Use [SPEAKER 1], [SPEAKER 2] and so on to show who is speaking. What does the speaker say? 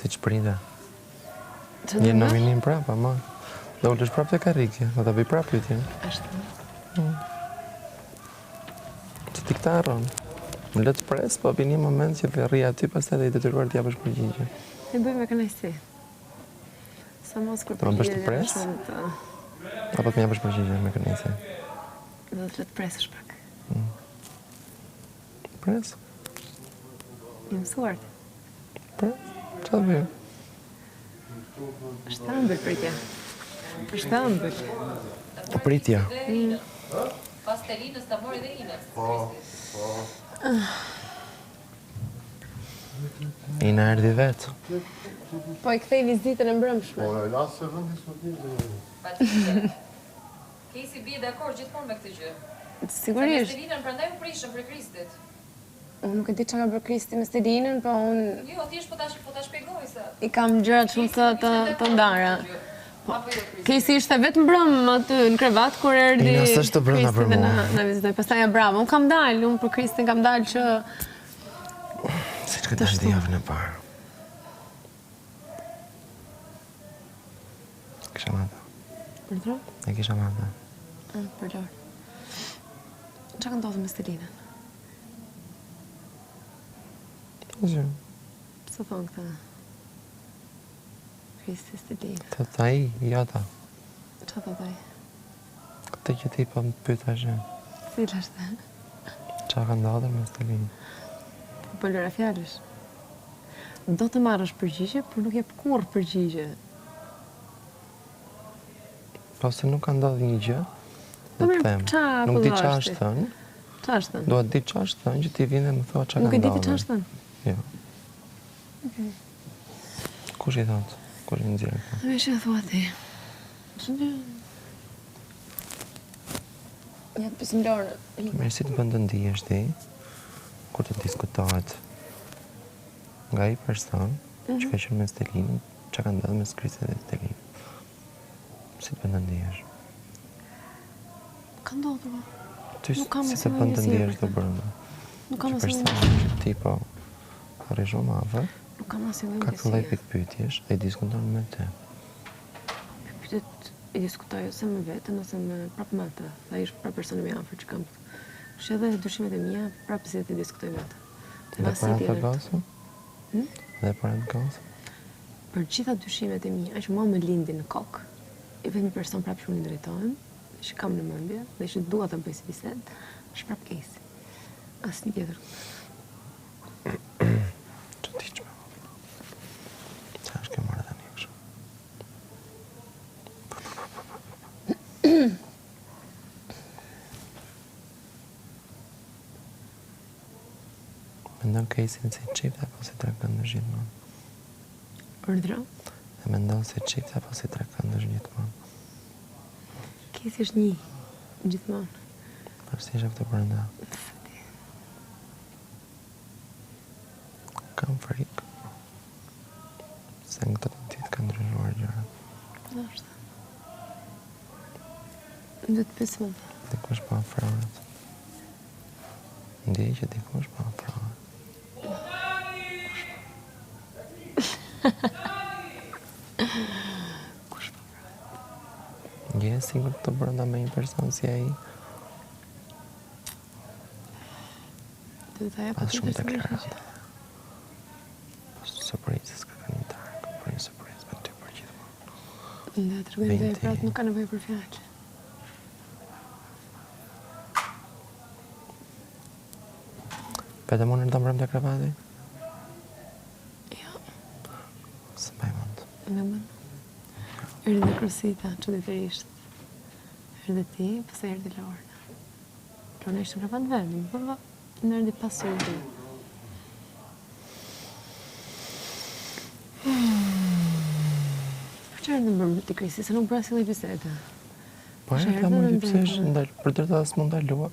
[SPEAKER 1] Ti që prinde. Një nominim prapa, ma. Do ullësh prap të karikje, do të bëj prap pyetje.
[SPEAKER 2] Ashtu.
[SPEAKER 1] Që ti këta arron. Më letë pres, po për një moment që të rria aty, pas të edhe i detyruar t'ja bësh përgjigje.
[SPEAKER 2] E bëj me kënaqësi. Sa mos kur
[SPEAKER 1] Do më bësh të pres? Apo të më japësh përgjigje me kënaqësi?
[SPEAKER 2] Do të letë presësh pak.
[SPEAKER 1] Pres?
[SPEAKER 2] I mësuar.
[SPEAKER 1] Pres? Qa të bëjë?
[SPEAKER 2] Është ëmbël pritja. Është ëmbël.
[SPEAKER 1] Pritja.
[SPEAKER 3] Pas të linës të mori dhe Inës.
[SPEAKER 1] Ina erdi vetë.
[SPEAKER 2] Po i kthej vizitën e mbrëmshme.
[SPEAKER 3] Kesi bie dakord gjithmonë me këtë gjë.
[SPEAKER 2] Sigurisht.
[SPEAKER 3] Se Meselinën prandaj u prishëm për Kristit.
[SPEAKER 2] Unë nuk e di çka ka bërë Kristi me Stelinën, po unë
[SPEAKER 3] Jo, thjesht po ta shpjegoj se
[SPEAKER 2] i kam gjërat shumë të ndara.
[SPEAKER 3] Apo jo Kristi.
[SPEAKER 2] Kesi ishte vetë mbrëm aty në krevat kur erdhi.
[SPEAKER 1] Ina s'është brenda për mua.
[SPEAKER 2] Na vizitoi. Pastaj ja bravo. Unë kam dalë, unë për Kristin kam dalë që
[SPEAKER 1] Si që këtë është javën e parë. Kisha madhe.
[SPEAKER 2] Urdhro?
[SPEAKER 1] E kisha madhe.
[SPEAKER 2] Për lor. Çka ka ndodhur me Stelinën?
[SPEAKER 1] Gjë.
[SPEAKER 2] Pse thon këta? Kristi Stelinë.
[SPEAKER 1] Të taj, jo ta.
[SPEAKER 2] Çfarë thot ai?
[SPEAKER 1] Këtë që ti po më pyta që.
[SPEAKER 2] Cila është?
[SPEAKER 1] Qa ka ndodhur me Stelinë?
[SPEAKER 2] Po lëra fjalësh. Do të marrësh përgjigje, por nuk jep kurrë përgjigje.
[SPEAKER 1] Po se nuk ka ndodhur një gjë,
[SPEAKER 2] Po
[SPEAKER 1] do
[SPEAKER 2] mirë,
[SPEAKER 1] të them.
[SPEAKER 2] qa
[SPEAKER 1] Nuk di qa
[SPEAKER 2] pëllosh
[SPEAKER 1] është
[SPEAKER 2] ti?
[SPEAKER 1] thënë,
[SPEAKER 2] Çfarë është thënë?
[SPEAKER 1] duhet di qa është thënë që ti vjen dhe më thua qa ka
[SPEAKER 2] Nuk e
[SPEAKER 1] ndodhur.
[SPEAKER 2] di ti çfarë është thënë.
[SPEAKER 1] Jo. Kush i thot? Kush i nxjerr këto?
[SPEAKER 2] Me që thua ti. Ja të pësim Lorën.
[SPEAKER 1] Mirë, si të bën të ndihesh ti, kur të diskutohet nga i person që ka qenë me Stelinën, që ka ndodhur me Kristit dhe Stelinën. Si të bën të ndihesh?
[SPEAKER 2] Ka ndodhur.
[SPEAKER 1] Ty
[SPEAKER 2] Nuk kam
[SPEAKER 1] si
[SPEAKER 2] asnjë
[SPEAKER 1] të bën të
[SPEAKER 2] ndjesie
[SPEAKER 1] ndihesh
[SPEAKER 2] për
[SPEAKER 1] të
[SPEAKER 2] të.
[SPEAKER 1] brenda?
[SPEAKER 2] Nuk kam
[SPEAKER 1] Që
[SPEAKER 2] asnjë
[SPEAKER 1] personi që ti po arri shumë afër,
[SPEAKER 2] Nuk kam asnjë
[SPEAKER 1] ka këtë lloj
[SPEAKER 2] ndjesie.
[SPEAKER 1] pikpyetjesh dhe i diskuton me te.
[SPEAKER 2] Pyet i diskutoj ose me veten ose me prapë me atë. Ai është prapë personi më i afërt që kam. Kështu edhe dyshimet e mia prapë si ti diskutoj me atë.
[SPEAKER 1] Dhe para të gosën? Dhe para të gosën?
[SPEAKER 2] Për gjitha dyshimet e mia, që mua më lindin në kokë, i vetmi person prapë që më drejtohen, që kam në mendje dhe që dua ta bëj si bisedë, është prapë Kesi. Asnjë tjetër.
[SPEAKER 1] Çuditshme. Sa është kjo marrë tani kështu? Mendon Kesin si çift apo si trekëndësh gjithmonë?
[SPEAKER 2] Urdhro?
[SPEAKER 1] Dhe mendon si çift apo si trekëndësh gjithmonë?
[SPEAKER 2] Kesi është një gjithmonë.
[SPEAKER 1] Për si është këtë brenda? Kam frikë. Se në këtë të ditë ka ndryshuar gjërat.
[SPEAKER 2] Ndoshta. Do të pyes më.
[SPEAKER 1] Dikush po afrohet. Ndjej që dikush po afrohet.
[SPEAKER 2] Kush po afrohet?
[SPEAKER 1] Je sigurt të brenda me një person si ai?
[SPEAKER 2] Do të jap
[SPEAKER 1] Pas shumë deklarata. Surprizës ka kanë një darkë, për një surprizë me ty për gjithmonë.
[SPEAKER 2] Dhe të rrugën dhe pratë nuk ka nevojë për fjalë.
[SPEAKER 1] Pete mund në të mbrëm të krevati?
[SPEAKER 2] Jo,
[SPEAKER 1] Së mbaj mund.
[SPEAKER 2] me më. Erdhi dhe Krosita, çuditërisht. Erdhi ti, pastaj erdhi Lorna. Lorna ishte në krevat vendin, po në erdhi pas erdhi. Çfarë erdhi më ti Kristi, se nuk bëra si lloj bisede.
[SPEAKER 1] Po e, ta mund të pse është ndalë, për të asë mund ndalua.